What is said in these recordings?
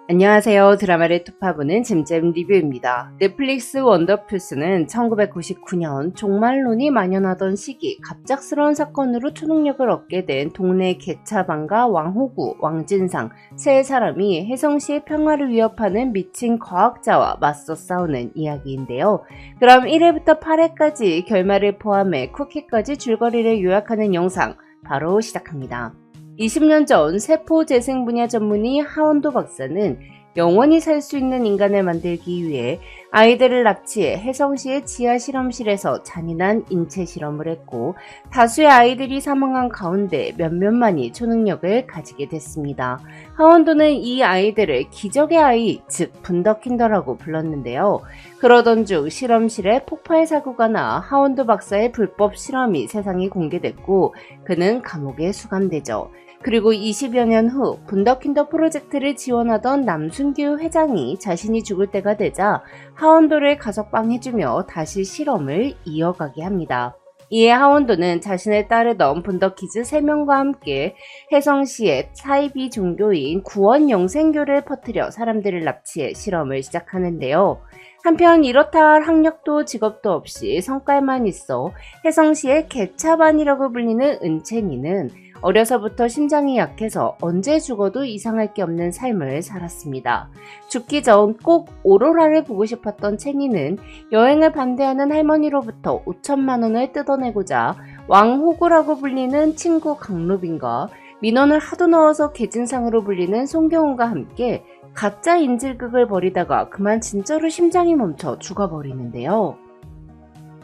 안녕하세요. 드라마를 투파보는 잼잼 리뷰입니다. 넷플릭스 원더풀스는 1999년 종말론이 만연하던 시기 갑작스러운 사건으로 초능력을 얻게 된 동네 개차반가 왕호구, 왕진상 세 사람이 혜성시의 평화를 위협하는 미친 과학자와 맞서 싸우는 이야기인데요. 그럼 1회부터 8회까지 결말을 포함해 쿠키까지 줄거리를 요약하는 영상 바로 시작합니다. 20년 전 세포 재생 분야 전문의 하원도 박사는 영원히 살 수 있는 인간을 만들기 위해 아이들을 납치해 혜성시의 지하 실험실에서 잔인한 인체 실험을 했고 다수의 아이들이 사망한 가운데 몇몇만이 초능력을 가지게 됐습니다. 하원도는 이 아이들을 기적의 아이, 즉 분더킨더라고 불렀는데요. 그러던 중 실험실에 폭발 사고가 나 하원도 박사의 불법 실험이 세상에 공개됐고 그는 감옥에 수감되죠. 그리고 20여 년 후 분더킨더 프로젝트를 지원하던 남순규 회장이 자신이 죽을 때가 되자 하원도를 가석방해주며 다시 실험을 이어가게 합니다. 이에 하원도는 자신을 따르던 분더키즈 3명과 함께 혜성시의 사이비 종교인 구원 영생교를 퍼뜨려 사람들을 납치해 실험을 시작하는데요. 한편 이렇다 할 학력도 직업도 없이 성깔만 있어 혜성시의 개차반이라고 불리는 은채니는 어려서부터 심장이 약해서 언제 죽어도 이상할 게 없는 삶을 살았습니다. 죽기 전 꼭 오로라를 보고 싶었던 채니는 여행을 반대하는 할머니로부터 5천만 원을 뜯어내고자 왕호구라고 불리는 친구 강로빈과 민원을 하도 넣어서 개진상으로 불리는 송경훈과 함께 가짜 인질극을 벌이다가 그만 진짜로 심장이 멈춰 죽어버리는데요.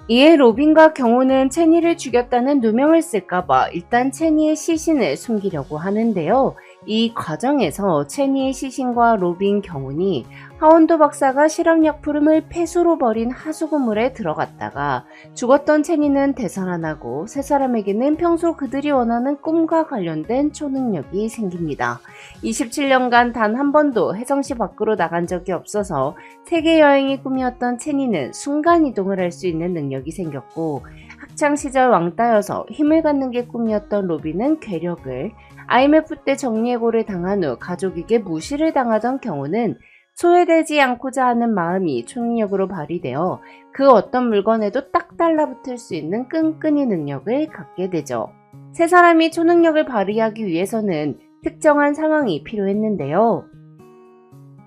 이에 로빈과 경호는 채니를 죽였다는 누명을 쓸까봐 일단 채니의 시신을 숨기려고 하는데요. 이 과정에서 채니의 시신과 로빈, 경훈이 하원도 박사가 실험약품을 폐수로 버린 하수구물에 들어갔다가 죽었던 채니는 되살아나고 세 사람에게는 평소 그들이 원하는 꿈과 관련된 초능력이 생깁니다. 27년간 단 한 번도 혜성시 밖으로 나간 적이 없어서 세계 여행이 꿈이었던 채니는 순간이동을 할 수 있는 능력이 생겼고 학창시절 왕따여서 힘을 갖는 게 꿈이었던 로빈은 괴력을, IMF 때 정리해고를 당한 후 가족에게 무시를 당하던 경우는 소외되지 않고자 하는 마음이 초능력으로 발휘되어 그 어떤 물건에도 딱 달라붙을 수 있는 끈끈이 능력을 갖게 되죠. 세 사람이 초능력을 발휘하기 위해서는 특정한 상황이 필요했는데요.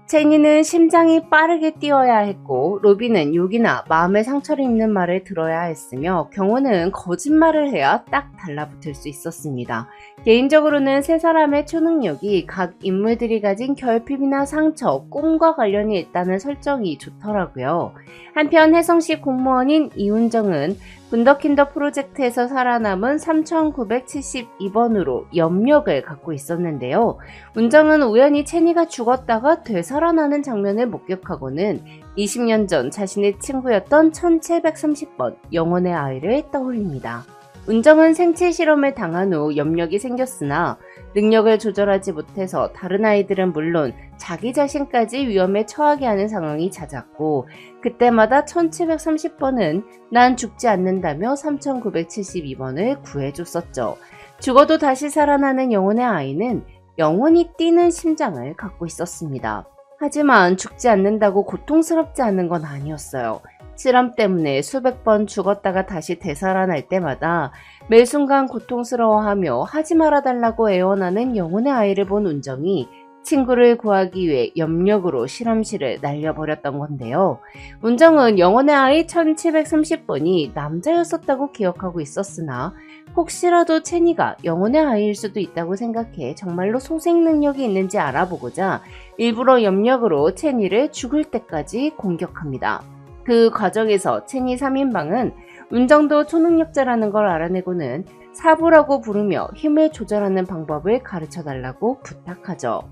채니는 심장이 빠르게 뛰어야 했고 로빈은 욕이나 마음의 상처를 입는 말을 들어야 했으며 경호는 거짓말을 해야 딱 달라붙을 수 있었습니다. 개인적으로는 세 사람의 초능력이 각 인물들이 가진 결핍이나 상처, 꿈과 관련이 있다는 설정이 좋더라고요. 한편 혜성시 공무원인 이훈정은 분더킨더 프로젝트에서 살아남은 3972번으로 염력을 갖고 있었는데요. 운정은 우연히 채니가 죽었다가 되살아나는 장면을 목격하고는 20년 전 자신의 친구였던 1730번 영혼의 아이를 떠올립니다. 운정은 생체 실험을 당한 후 염력이 생겼으나 능력을 조절하지 못해서 다른 아이들은 물론 자기 자신까지 위험에 처하게 하는 상황이 잦았고 그때마다 1730번은 난 죽지 않는다며 3972번을 구해줬었죠. 죽어도 다시 살아나는 영혼의 아이는 영원히 뛰는 심장을 갖고 있었습니다. 하지만 죽지 않는다고 고통스럽지 않은 건 아니었어요. 실험 때문에 수백 번 죽었다가 다시 되살아날 때마다 매 순간 고통스러워하며 하지 말아달라고 애원하는 영혼의 아이를 본 운정이 친구를 구하기 위해 염력으로 실험실을 날려버렸던 건데요. 운정은 영혼의 아이 1730번이 남자였었다고 기억하고 있었으나 혹시라도 채니가 영혼의 아이일 수도 있다고 생각해 정말로 소생 능력이 있는지 알아보고자 일부러 염력으로 채니를 죽을 때까지 공격합니다. 그 과정에서 채니 3인방은 운정도 초능력자라는 걸 알아내고는 사부라고 부르며 힘을 조절하는 방법을 가르쳐달라고 부탁하죠.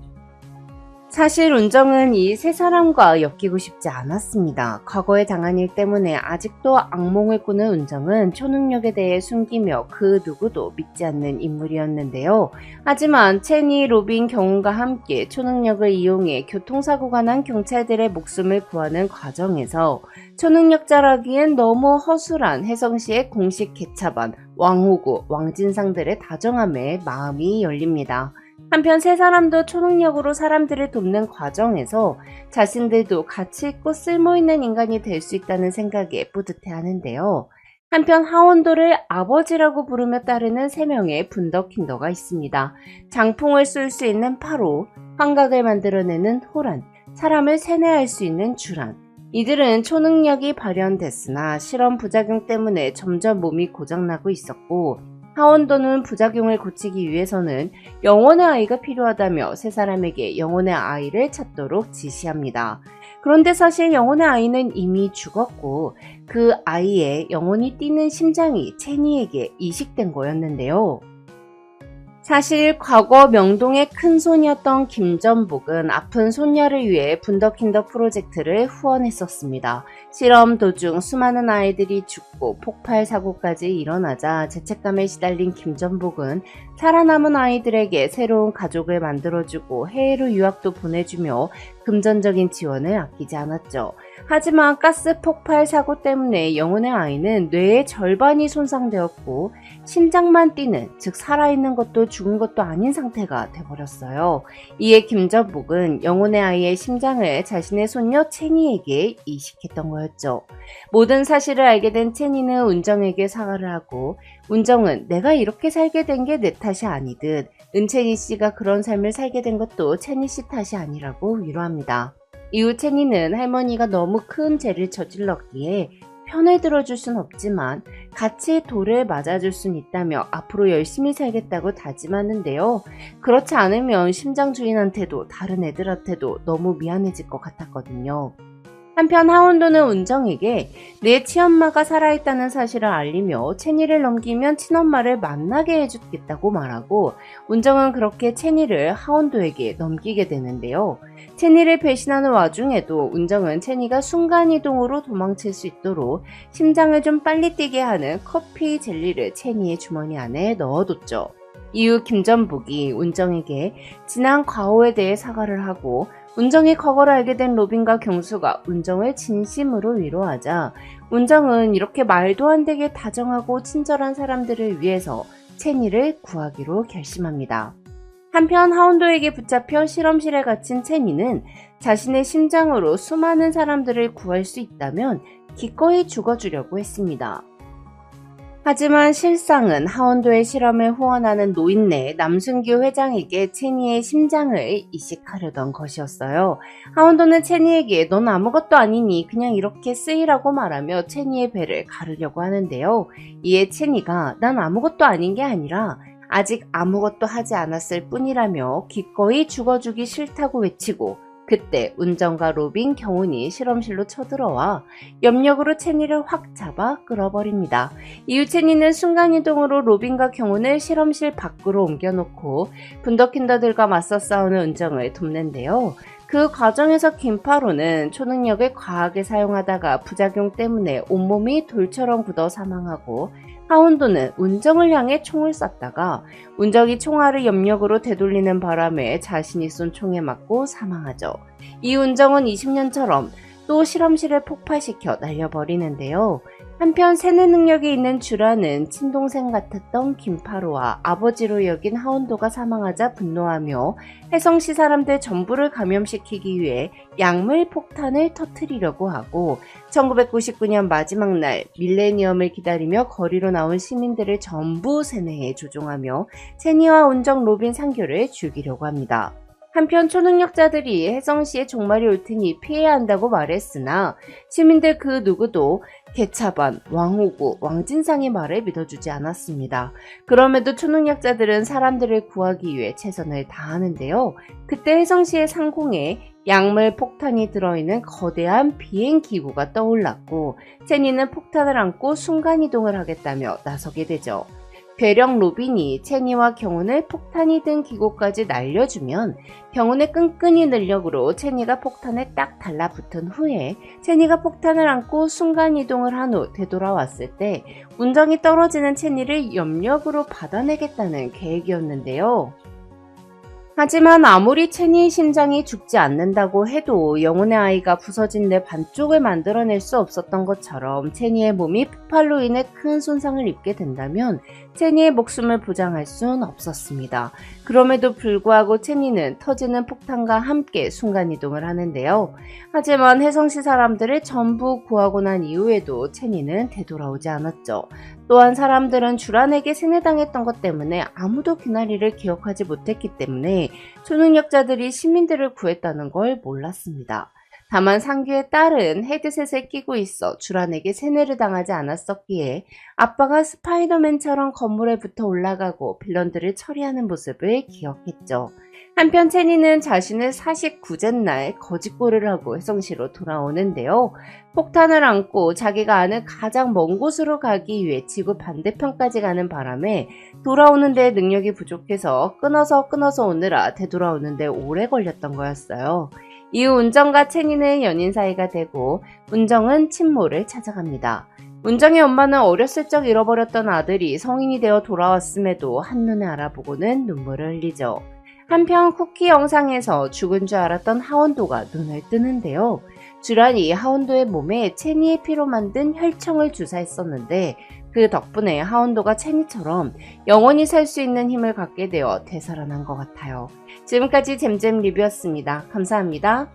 사실 운정은 이 세 사람과 엮이고 싶지 않았습니다. 과거에 당한 일 때문에 아직도 악몽을 꾸는 운정은 초능력에 대해 숨기며 그 누구도 믿지 않는 인물이었는데요. 하지만 채니, 로빈, 경훈과 함께 초능력을 이용해 교통사고가 난 경찰들의 목숨을 구하는 과정에서 초능력자라기엔 너무 허술한 혜성시의 공식 개차반, 왕호구, 왕진상들의 다정함에 마음이 열립니다. 한편 세 사람도 초능력으로 사람들을 돕는 과정에서 자신들도 가치 있고 쓸모있는 인간이 될 수 있다는 생각에 뿌듯해하는데요. 한편 하원도를 아버지라고 부르며 따르는 3명의 분더킨더가 있습니다. 장풍을 쏠 수 있는 파로, 환각을 만들어내는 호란, 사람을 세뇌할 수 있는 주란. 이들은 초능력이 발현됐으나 실험 부작용 때문에 점점 몸이 고장나고 있었고, 하원도는 부작용을 고치기 위해서는 영혼의 아이가 필요하다며 세 사람에게 영혼의 아이를 찾도록 지시합니다. 그런데 사실 영혼의 아이는 이미 죽었고 그 아이의 영혼이 뛰는 심장이 체니에게 이식된 거였는데요. 사실 과거 명동의 큰손이었던 김전복은 아픈 손녀를 위해 분더킨더 프로젝트를 후원했었습니다. 실험 도중 수많은 아이들이 죽고 폭발 사고까지 일어나자 죄책감에 시달린 김전복은 살아남은 아이들에게 새로운 가족을 만들어주고 해외로 유학도 보내주며 금전적인 지원을 아끼지 않았죠. 하지만 가스 폭발 사고 때문에 영혼의 아이는 뇌의 절반이 손상되었고 심장만 뛰는, 즉 살아있는 것도 죽은 것도 아닌 상태가 돼버렸어요. 이에 김전복은 영혼의 아이의 심장을 자신의 손녀 체니에게 이식했던 거였죠. 모든 사실을 알게 된 체니는 운정에게 사과를 하고, 운정은 내가 이렇게 살게 된 게 내 탓이 아니듯 은채니 씨가 그런 삶을 살게 된 것도 체니 씨 탓이 아니라고 위로합니다. 이후 체니는 할머니가 너무 큰 죄를 저질렀기에 편을 들어줄 순 없지만 같이 돌을 맞아줄 순 있다며 앞으로 열심히 살겠다고 다짐하는데요. 그렇지 않으면 심장 주인한테도 다른 애들한테도 너무 미안해질 것 같았거든요. 한편 하원도는 운정에게 내 친엄마가 살아있다는 사실을 알리며 체니를 넘기면 친엄마를 만나게 해주겠다고 말하고, 운정은 그렇게 체니를 하원도에게 넘기게 되는데요. 체니를 배신하는 와중에도 운정은 체니가 순간이동으로 도망칠 수 있도록 심장을 좀 빨리 뛰게 하는 커피 젤리를 체니의 주머니 안에 넣어뒀죠. 이후 김전복이 운정에게 지난 과오에 대해 사과를 하고, 운정이 과거를 알게 된 로빈과 경수가 운정을 진심으로 위로하자 운정은 이렇게 말도 안 되게 다정하고 친절한 사람들을 위해서 체니를 구하기로 결심합니다. 한편 하원도에게 붙잡혀 실험실에 갇힌 체니는 자신의 심장으로 수많은 사람들을 구할 수 있다면 기꺼이 죽어주려고 했습니다. 하지만 실상은 하원도의 실험을 후원하는 노인네 남순규 회장에게 체니의 심장을 이식하려던 것이었어요. 하원도는 체니에게 넌 아무것도 아니니 그냥 이렇게 쓰이라고 말하며 체니의 배를 가르려고 하는데요. 이에 체니가 난 아무것도 아닌 게 아니라 아직 아무것도 하지 않았을 뿐이라며 기꺼이 죽어주기 싫다고 외치고, 그때 운정과 로빈, 경훈이 실험실로 쳐들어와 염력으로 체니를 확 잡아 끌어버립니다. 이후 체니는 순간이동으로 로빈과 경훈을 실험실 밖으로 옮겨놓고 분더킨더들과 맞서 싸우는 운정을 돕는데요. 그 과정에서 김파로는 초능력을 과하게 사용하다가 부작용 때문에 온몸이 돌처럼 굳어 사망하고, 하원도는 운정을 향해 총을 쐈다가 운정이 총알을 염력으로 되돌리는 바람에 자신이 쏜 총에 맞고 사망하죠. 이 운정은 20년처럼 또 실험실을 폭파시켜 날려버리는데요. 한편 세뇌 능력이 있는 주라는 친동생 같았던 김파로와 아버지로 여긴 하원도가 사망하자 분노하며 혜성시 사람들 전부를 감염시키기 위해 약물 폭탄을 터뜨리려고 하고, 1999년 마지막 날 밀레니엄을 기다리며 거리로 나온 시민들을 전부 세뇌해 조종하며 체니와 운정, 로빈, 상교를 죽이려고 합니다. 한편 초능력자들이 혜성시에 종말이 올 테니 피해야 한다고 말했으나 시민들 그 누구도 개차반, 왕호구, 왕진상의 말을 믿어주지 않았습니다. 그럼에도 초능력자들은 사람들을 구하기 위해 최선을 다하는데요. 그때 혜성시의 상공에 약물 폭탄이 들어있는 거대한 비행기구가 떠올랐고, 체니는 폭탄을 안고 순간이동을 하겠다며 나서게 되죠. 괴력 로빈이 체니와 경훈을 폭탄이 든 기구까지 날려주면 경훈의 끈끈이 능력으로 체니가 폭탄에 딱 달라붙은 후에 체니가 폭탄을 안고 순간이동을 한 후 되돌아왔을 때 운정이 떨어지는 체니를 염력으로 받아내겠다는 계획이었는데요. 하지만 아무리 체니의 심장이 죽지 않는다고 해도 영혼의 아이가 부서진 뇌 반쪽을 만들어낼 수 없었던 것처럼 체니의 몸이 폭발로 인해 큰 손상을 입게 된다면 체니의 목숨을 보장할 순 없었습니다. 그럼에도 불구하고 체니는 터지는 폭탄과 함께 순간이동을 하는데요. 하지만 혜성시 사람들을 전부 구하고 난 이후에도 체니는 되돌아오지 않았죠. 또한 사람들은 주란에게 세뇌당했던 것 때문에 아무도 그날이를 기억하지 못했기 때문에 초능력자들이 시민들을 구했다는 걸 몰랐습니다. 다만 상규의 딸은 헤드셋을 끼고 있어 주란에게 세뇌를 당하지 않았었기에 아빠가 스파이더맨처럼 건물에 붙어 올라가고 빌런들을 처리하는 모습을 기억했죠. 한편 체니는 자신의 49째 날 거짓골을 하고 혜성시로 돌아오는데요. 폭탄을 안고 자기가 아는 가장 먼 곳으로 가기 위해 지구 반대편까지 가는 바람에 돌아오는 데 능력이 부족해서 끊어서 오느라 되돌아오는 데 오래 걸렸던 거였어요. 이후 운정과 체니는 연인 사이가 되고 운정은 친모를 찾아갑니다. 운정의 엄마는 어렸을 적 잃어버렸던 아들이 성인이 되어 돌아왔음에도 한눈에 알아보고는 눈물을 흘리죠. 한편 쿠키 영상에서 죽은 줄 알았던 하원도가 눈을 뜨는데요. 주란이 하원도의 몸에 체니의 피로 만든 혈청을 주사했었는데 그 덕분에 하원도가 체니처럼 영원히 살 수 있는 힘을 갖게 되어 되살아난 것 같아요. 지금까지 잼잼 리뷰였습니다. 감사합니다.